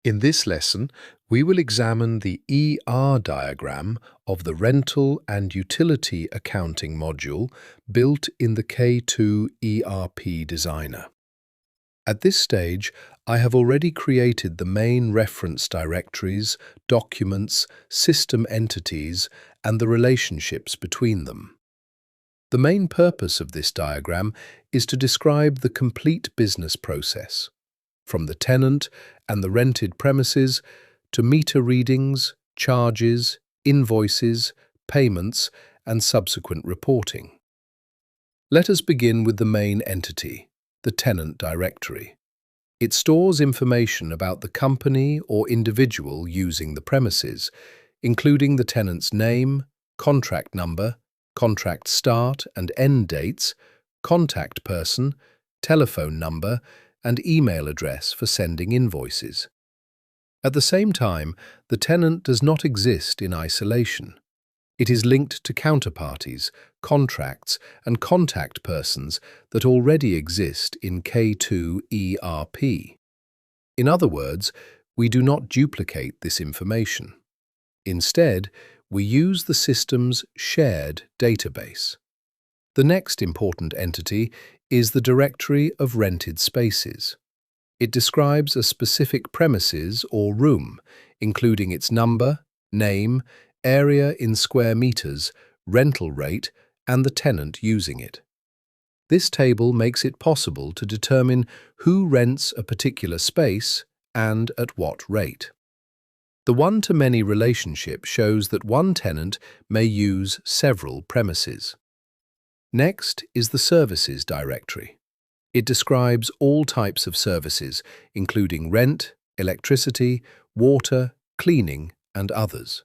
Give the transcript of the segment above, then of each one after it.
In this lesson, we will examine the ER diagram of the Rental and Utility Accounting module built in the K2 ERP Designer. At this stage, I have already created the main reference directories, documents, system entities, and the relationships between them. The main purpose of this diagram is to describe the complete business process, from the tenant and the rented premises to meter readings, charges, invoices, payments, and subsequent reporting. Let us begin with the main entity, the tenant directory. It stores information about the company or individual using the premises, including the tenant's name, contract number, contract start and end dates, contact person, telephone number, and email address for sending invoices. At the same time, the tenant does not exist in isolation. It is linked to counterparties, contracts, and contact persons that already exist in K2 ERP. In other words, we do not duplicate this information. Instead, we use the system's shared database. The next important entity is the directory of rented spaces. It describes a specific premises or room, including its number, name, area in square meters, rental rate, and the tenant using it. This table makes it possible to determine who rents a particular space and at what rate. The one-to-many relationship shows that one tenant may use several premises. Next is the Services directory. It describes all types of services, including rent, electricity, water, cleaning, and others.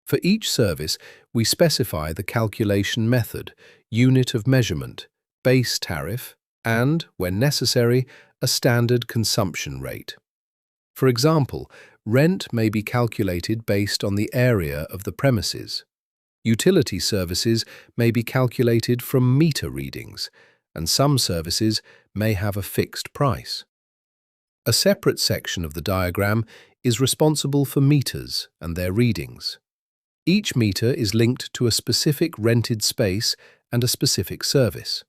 For each service, we specify the calculation method, unit of measurement, base tariff, and, when necessary, a standard consumption rate. For example, rent may be calculated based on the area of the premises. Utility services may be calculated from meter readings, and some services may have a fixed price. A separate section of the diagram is responsible for meters and their readings. Each meter is linked to a specific rented space and a specific service.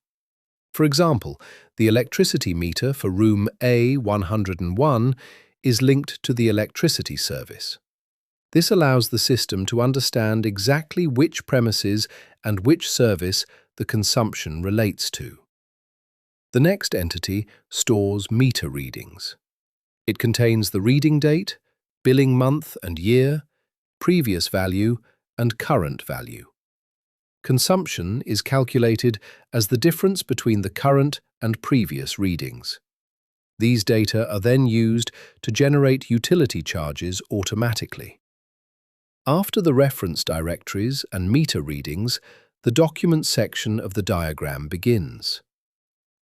For example, the electricity meter for room A101 is linked to the electricity service. This allows the system to understand exactly which premises and which service the consumption relates to. The next entity stores meter readings. It contains the reading date, billing month and year, previous value, and current value. Consumption is calculated as the difference between the current and previous readings. These data are then used to generate utility charges automatically. After the reference directories and meter readings, the document section of the diagram begins.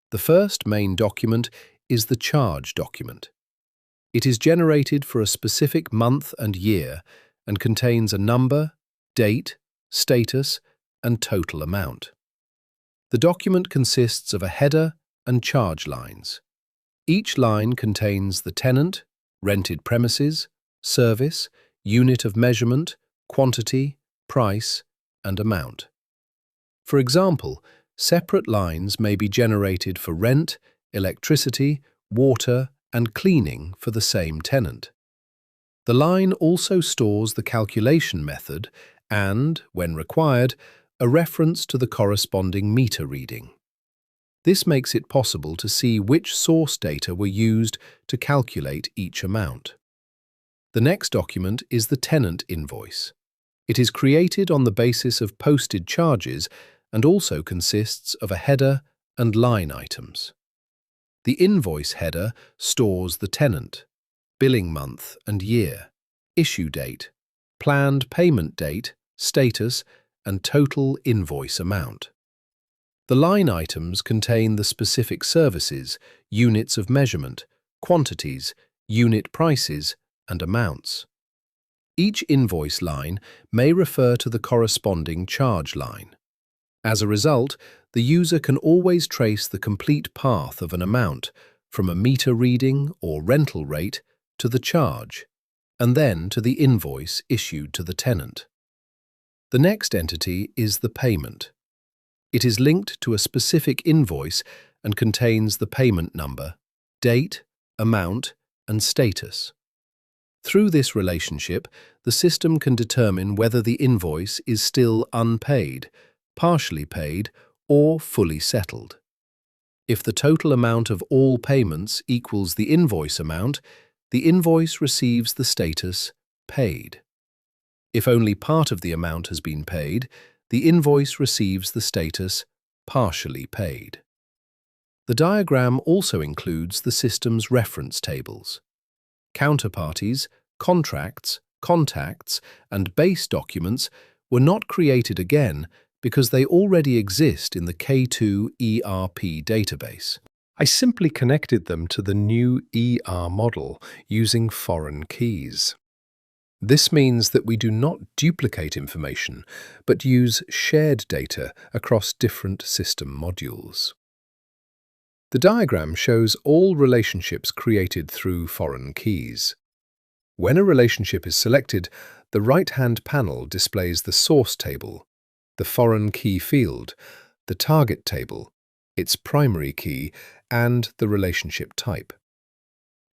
The first main document is the charge document. It is generated for a specific month and year and contains a number, date, status, and total amount. The document consists of a header and charge lines. Each line contains the tenant, rented premises, service, unit of measurement, quantity, price, and amount. For example, separate lines may be generated for rent, electricity, water, and cleaning for the same tenant. The line also stores the calculation method and, when required, a reference to the corresponding meter reading. This makes it possible to see which source data were used to calculate each amount. The next document is the tenant invoice. It is created on the basis of posted charges and also consists of a header and line items. The invoice header stores the tenant, billing month and year, issue date, planned payment date, status, and total invoice amount. The line items contain the specific services, units of measurement, quantities, unit prices, and amounts. Each invoice line may refer to the corresponding charge line. As a result, the user can always trace the complete path of an amount, from a meter reading or rental rate to the charge, and then to the invoice issued to the tenant. The next entity is the payment. It is linked to a specific invoice and contains the payment number, date, amount, and status. Through this relationship, the system can determine whether the invoice is still unpaid, partially paid, or fully settled. If the total amount of all payments equals the invoice amount, the invoice receives the status paid. If only part of the amount has been paid, the invoice receives the status partially paid. The diagram also includes the system's reference tables. Counterparties, contracts, contacts, and base documents were not created again because they already exist in the K2 ERP database. I simply connected them to the new ER model using foreign keys. This means that we do not duplicate information, but use shared data across different system modules. The diagram shows all relationships created through foreign keys. When a relationship is selected, the right-hand panel displays the source table, the foreign key field, the target table, its primary key, and the relationship type.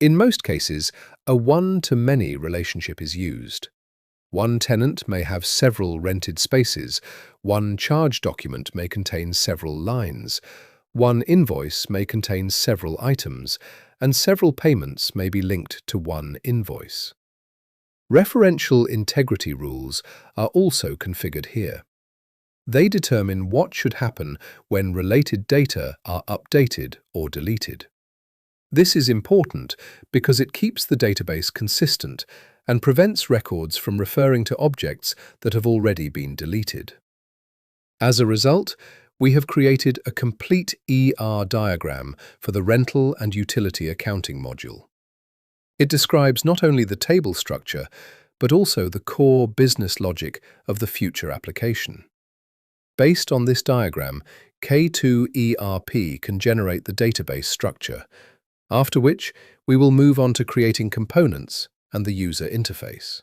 In most cases, a one-to-many relationship is used. One tenant may have several rented spaces, one charge document may contain several lines, one invoice may contain several items, and several payments may be linked to one invoice. Referential integrity rules are also configured here. They determine what should happen when related data are updated or deleted. This is important because it keeps the database consistent and prevents records from referring to objects that have already been deleted. As a result, we have created a complete ER diagram for the rental and utility accounting module. It describes not only the table structure, but also the core business logic of the future application. Based on this diagram, K2 ERP can generate the database structure, after which we will move on to creating components and the user interface.